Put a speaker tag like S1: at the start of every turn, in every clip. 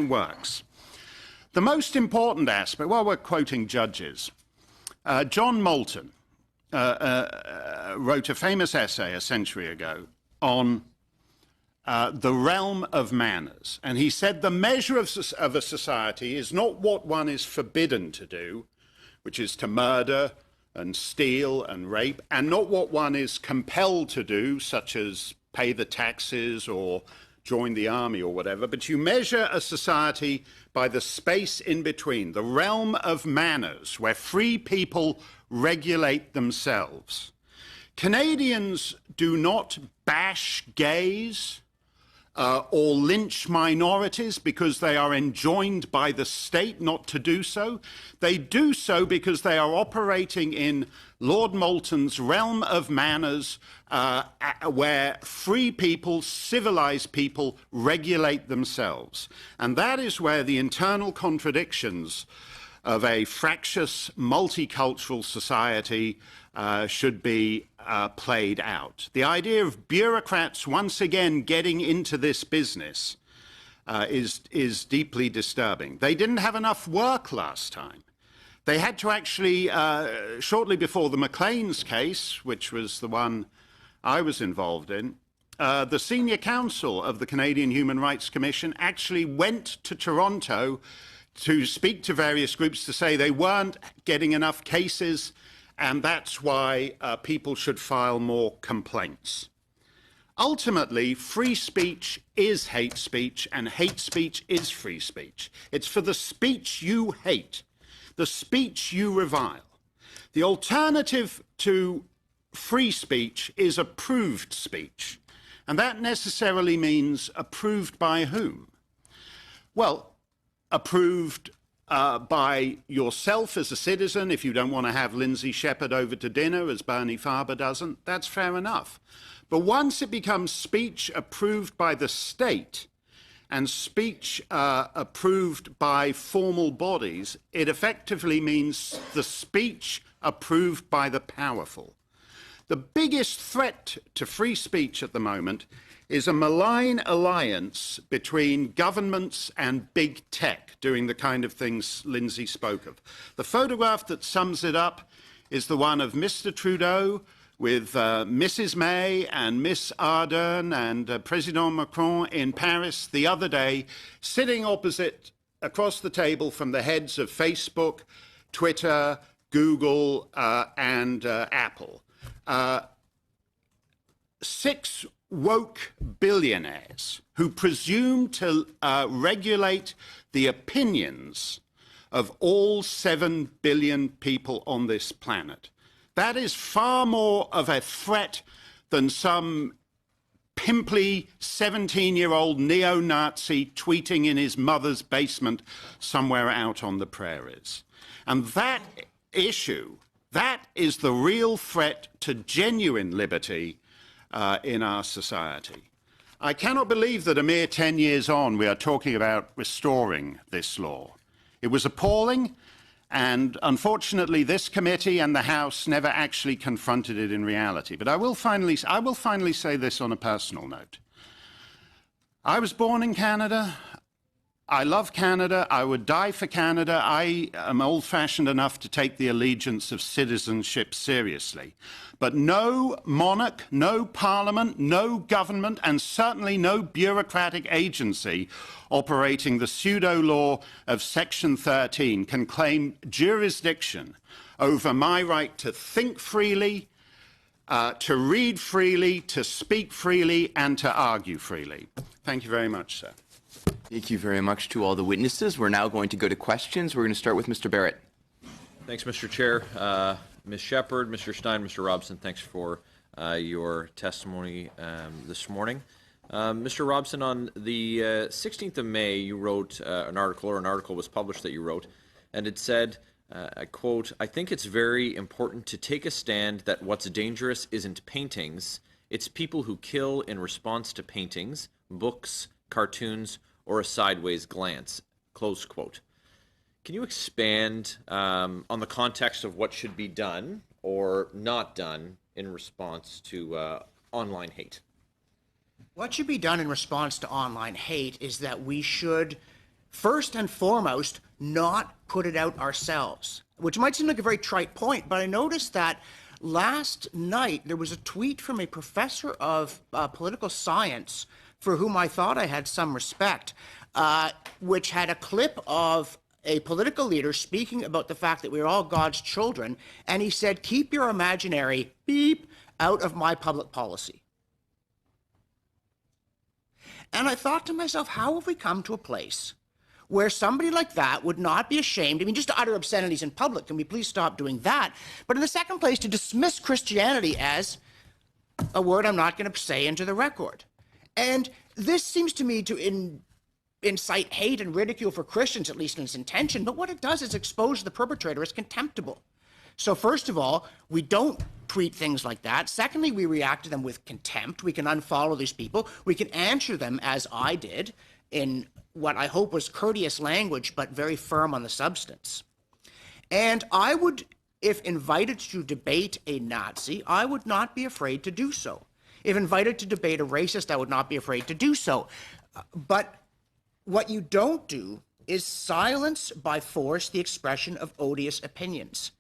S1: works. The most important aspect, well, we're quoting judges. John Moulton wrote a famous essay a century ago on the realm of manners. And he said the measure of a society is not what one is forbidden to do, which is to murder and steal and rape, and not what one is compelled to do, such as pay the taxes or join the army or whatever, but you measure a society by the space in between, the realm of manners, where free people regulate themselves. Canadians do not bash gays or lynch minorities because they are enjoined by the state not to do so. They do so because they are operating in Lord Moulton's realm of manners, where free people, civilized people, regulate themselves. And that is where the internal contradictions of a fractious, multicultural society should be played out. The idea of bureaucrats once again getting into this business is deeply disturbing. They didn't have enough work last time. They had to actually, shortly before the Maclean's case, which was the one I was involved in, the senior counsel of the Canadian Human Rights Commission actually went to Toronto to speak to various groups to say they weren't getting enough cases, and that's why people should file more complaints. Ultimately, free speech is hate speech, and hate speech is free speech. It's for the speech you hate, the speech you revile. The alternative to free speech is approved speech, and that necessarily means approved by whom? Well, approved by yourself as a citizen. If you don't want to have Lindsay Shepherd over to dinner, as Bernie Farber doesn't, that's fair enough. But once it becomes speech approved by the state and speech approved by formal bodies, it effectively means the speech approved by the powerful. The biggest threat to free speech at the moment is a malign alliance between governments and big tech doing the kind of things Lindsay spoke of. The photograph that sums it up is the one of Mr. Trudeau with Mrs. May and Miss Ardern and President Macron in Paris the other day, sitting opposite, across the table from the heads of Facebook, Twitter, Google, and Apple. 6 woke billionaires who presume to regulate the opinions of all 7 billion people on this planet. That is far more of a threat than some pimply 17-year-old neo-Nazi tweeting in his mother's basement somewhere out on the prairies. And that issue, that is the real threat to genuine liberty in our society. I cannot believe that a mere 10 years on we are talking about restoring this law. It was appalling, and unfortunately this committee and the House never actually confronted it in reality. But I will finally say this on a personal note. I was born in Canada. I love Canada. I would die for Canada. I am old-fashioned enough to take the allegiance of citizenship seriously. But no monarch, no parliament, no government, and certainly no bureaucratic agency operating the pseudo-law of Section 13 can claim jurisdiction over my right to think freely, to read freely, to speak freely, and to argue freely. Thank you very much, sir.
S2: Thank you very much to all the witnesses. We're now going to go to questions. We're going to start with Mr. Barrett.
S3: Thanks, Mr. Chair. Ms. Shepherd, Mr. Steyn, Mr. Robson, thanks for your testimony this morning. Mr. Robson, on the 16th of May, you wrote an article was published that you wrote, and it said, I quote, "I think it's very important to take a stand that what's dangerous isn't paintings, it's people who kill in response to paintings, books, cartoons, or a sideways glance," close quote. Can you expand on the context of what should be done or not done in response to online hate?
S4: What should be done in response to online hate is that we should first and foremost, not put it out ourselves, which might seem like a very trite point, but I noticed that last night there was a tweet from a professor of political science for whom I thought I had some respect, which had a clip of a political leader speaking about the fact that we're all God's children, and he said, keep your imaginary beep out of my public policy. And I thought to myself, how have we come to a place where somebody like that would not be ashamed, I mean, just to utter obscenities in public, can we please stop doing that? But in the second place, to dismiss Christianity as a word I'm not going to say into the record. And this seems to me to incite hate and ridicule for Christians, at least in its intention, but what it does is expose the perpetrator as contemptible. So first of all, we don't tweet things like that. Secondly, we react to them with contempt. We can unfollow these people. We can answer them, as I did, in what I hope was courteous language, but very firm on the substance. And I would, if invited to debate a Nazi, I would not be afraid to do so. If invited to debate a racist, I would not be afraid to do so. But what you don't do is silence by force the expression of odious opinions.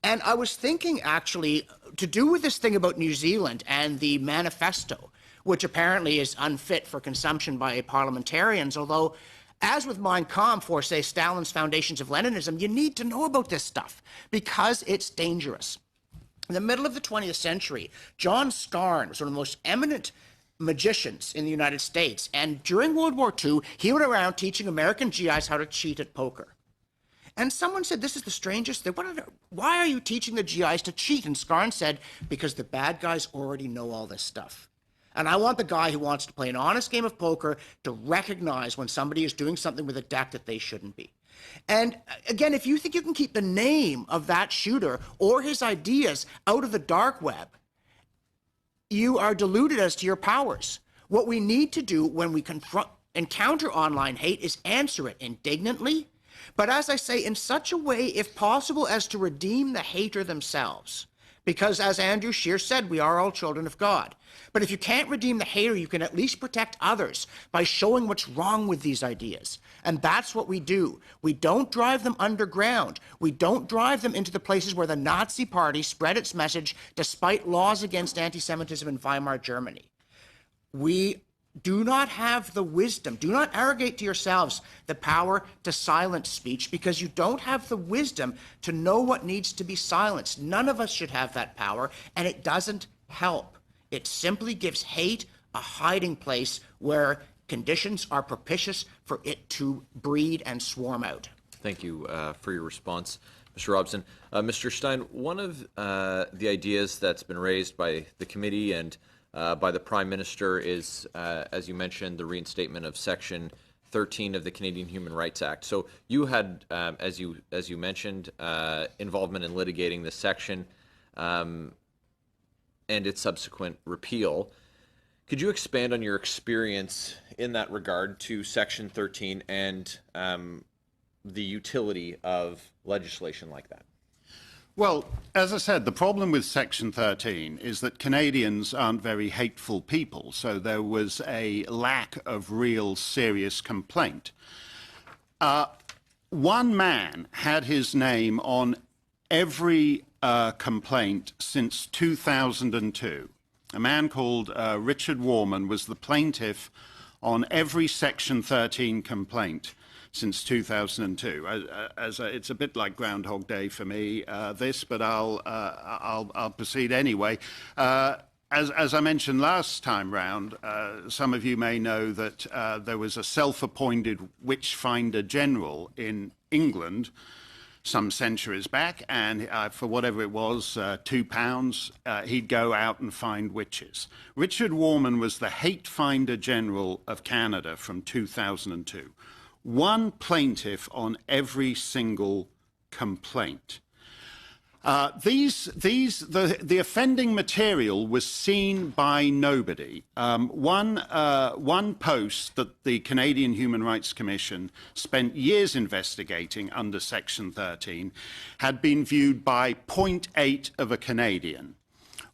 S4: And I was thinking, actually, to do with this thing about New Zealand and the manifesto, which apparently is unfit for consumption by parliamentarians, although, as with Mein Kampf or, say, Stalin's Foundations of Leninism, you need to know about this stuff because it's dangerous. In the middle of the 20th century, John Steyn was one of the most eminent magicians in the United States, and during World War II, he went around teaching American GIs how to cheat at poker. And someone said, this is the strangest thing. Why are you teaching the GIs to cheat? And Steyn said, because the bad guys already know all this stuff. And I want the guy who wants to play an honest game of poker to recognize when somebody is doing something with a deck that they shouldn't be. And again, if you think you can keep the name of that shooter or his ideas out of the dark web, you are deluded as to your powers. What we need to do when we encounter online hate is answer it indignantly, but as I say, in such a way, if possible, as to redeem the hater themselves. Because as Andrew Scheer said, we are all children of God. But if you can't redeem the hater, you can at least protect others by showing what's wrong with these ideas. And that's what we do. We don't drive them underground. We don't drive them into the places where the Nazi Party spread its message despite laws against anti-Semitism in Weimar Germany. We do not have the wisdom, do not arrogate to yourselves the power to silence speech because you don't have the wisdom to know what needs to be silenced. None of us should have that power, and it doesn't help. It simply gives hate a hiding place where conditions are propitious for it to breed and swarm out.
S3: Thank you for your response, Mr. Robson. Mr. Steyn, one of the ideas that's been raised by the committee and by the Prime Minister is, as you mentioned, the reinstatement of Section 13 of the Canadian Human Rights Act. So you had, as you mentioned, involvement in litigating this section and its subsequent repeal. Could you expand on your experience in that regard to Section 13 and the utility of legislation like that?
S1: Well, as I said, the problem with Section 13 is that Canadians aren't very hateful people, so there was a lack of real serious complaint. One man had his name on every complaint since 2002. A man called Richard Warman was the plaintiff on every Section 13 complaint since 2002. It's a bit like Groundhog Day for me, but I'll proceed anyway. As I mentioned last time round, some of you may know that there was a self-appointed witch-finder general in England some centuries back, and for whatever it was, £2, he'd go out and find witches. Richard Warman was the hate finder general of Canada from 2002. One plaintiff on every single complaint. The offending material was seen by nobody. One post that the Canadian Human Rights Commission spent years investigating under Section 13 had been viewed by 0.8 of a Canadian.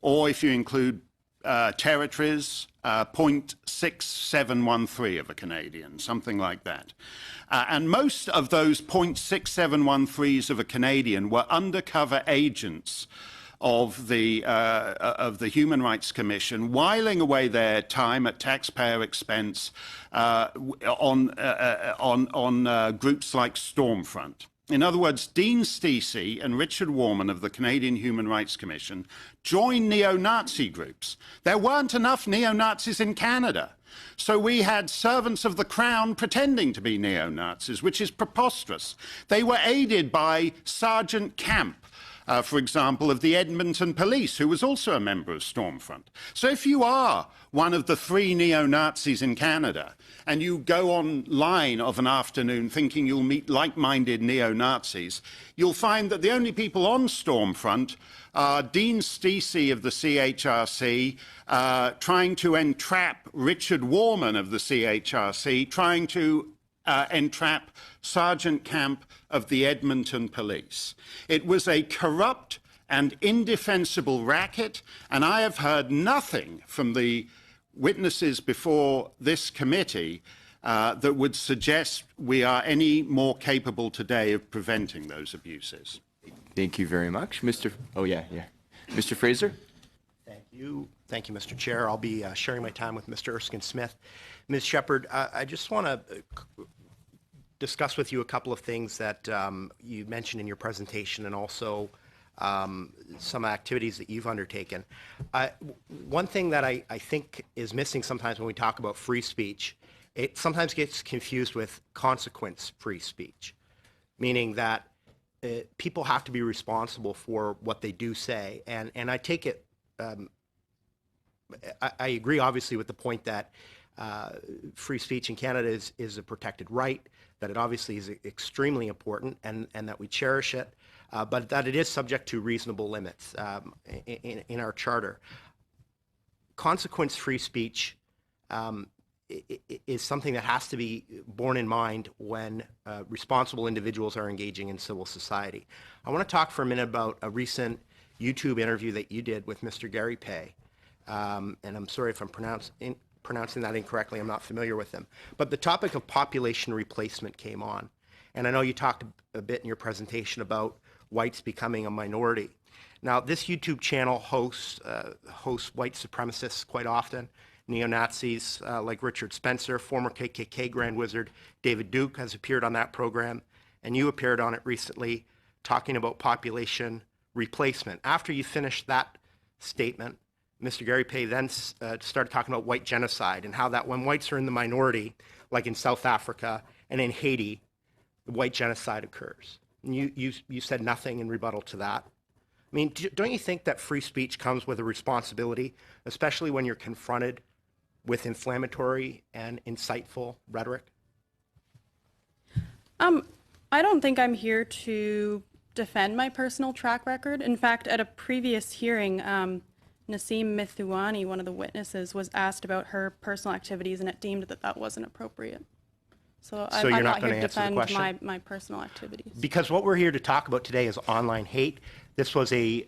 S1: Or if you include territories, 0.6713 of a Canadian, something like that. And most of those 0.6713s of a Canadian were undercover agents of the Human Rights Commission, whiling away their time at taxpayer expense on groups like Stormfront. In other words, Dean Steyn and Richard Warman of the Canadian Human Rights Commission joined neo-Nazi groups. There weren't enough neo-Nazis in Canada. So we had servants of the Crown pretending to be neo-Nazis, which is preposterous. They were aided by Sergeant Camp, for example, of the Edmonton Police, who was also a member of Stormfront. So if you are one of the 3 neo-Nazis in Canada and you go online of an afternoon thinking you'll meet like-minded neo-Nazis, you'll find that the only people on Stormfront are Dean Steyn of the CHRC, trying to entrap Richard Warman of the CHRC, trying to entrap Sergeant Camp of the Edmonton Police. It was a corrupt and indefensible racket, and I have heard nothing from the witnesses before this committee that would suggest we are any more capable today of preventing those abuses.
S2: Thank you very much. Mr. Fraser?
S5: Thank you, Mr. Chair. I'll be sharing my time with Mr. Erskine-Smith. Ms. Shepherd, I just want to discuss with you a couple of things that you mentioned in your presentation and also some activities that you've undertaken. One thing that I think is missing sometimes when we talk about free speech, it sometimes gets confused with consequence-free speech, meaning that people have to be responsible for what they do say. And I take it, I agree obviously with the point that free speech in Canada is a protected right, that it obviously is extremely important and that we cherish it, but that it is subject to reasonable limits in our charter. Consequence-free speech is something that has to be borne in mind when responsible individuals are engaging in civil society. I want to talk for a minute about a recent YouTube interview that you did with Mr. Gary Pay, and I'm sorry if I'm pronouncing that incorrectly, I'm not familiar with them. But the topic of population replacement came on. And I know you talked a bit in your presentation about whites becoming a minority. Now, this YouTube channel hosts white supremacists quite often, neo-Nazis like Richard Spencer, former KKK Grand Wizard David Duke has appeared on that program, and you appeared on it recently talking about population replacement. After you finished that statement, Mr. Gary Pay then started talking about white genocide and how that when whites are in the minority, like in South Africa and in Haiti, the white genocide occurs. And you said nothing in rebuttal to that. I mean, don't you think that free speech comes with a responsibility, especially when you're confronted with inflammatory and insightful rhetoric?
S6: I don't think I'm here to defend my personal track record. In fact, at a previous hearing, Naseem Mithuani, one of the witnesses, was asked about her personal activities, and it deemed that that wasn't appropriate. So I'm not here to defend my personal activities. Because
S5: what we're here to talk about today is online hate. This was a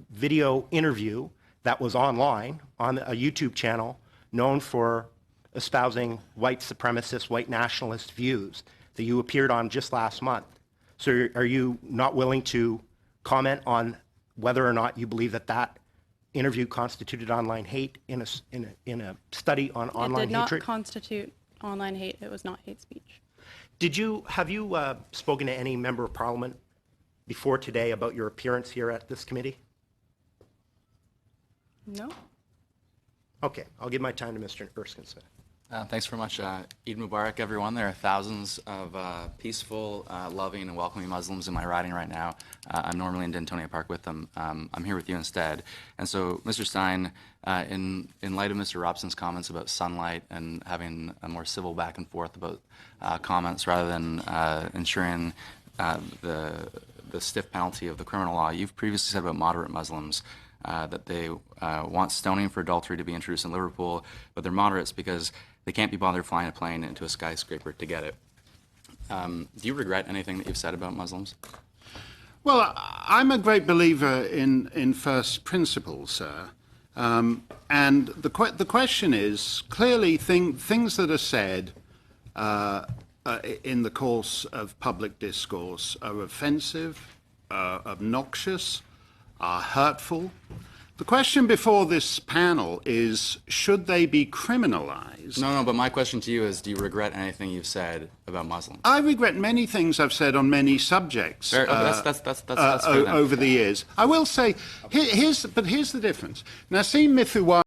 S5: video interview that was online on a YouTube channel known for espousing white supremacist, white nationalist views that you appeared on just last month. So are you not willing to comment on whether or not you believe that that interview constituted online hate in a study on online hatred?
S6: It did not constitute online hate. It was not hate speech.
S5: Have you spoken to any member of Parliament before today about your appearance here at this committee?
S6: No.
S5: Okay, I'll give my time to Mr. Erskine-Smith.
S7: Thanks very much. Eid Mubarak, everyone. There are thousands of peaceful, loving, and welcoming Muslims in my riding right now. I'm normally in Dentonia Park with them. I'm here with you instead. And so, Mr. Steyn, in light of Mr. Robson's comments about sunlight and having a more civil back and forth about comments rather than ensuring the stiff penalty of the criminal law, you've previously said about moderate Muslims that they want stoning for adultery to be introduced in Liverpool, but they're moderates because they can't be bothered flying a plane into a skyscraper to get it. Do you regret anything that you've said about Muslims?
S1: Well, I'm a great believer in first principles, sir. And the question is, clearly things that are said in the course of public discourse are offensive, obnoxious, are hurtful. The question before this panel is, should they be criminalized?
S7: No, but my question to you is, do you regret anything you've said about Muslims?
S1: I regret many things I've said on many subjects
S7: Fair, okay, that's fair then.
S1: over the years. I will say, here's the difference. Naseem Mithuwani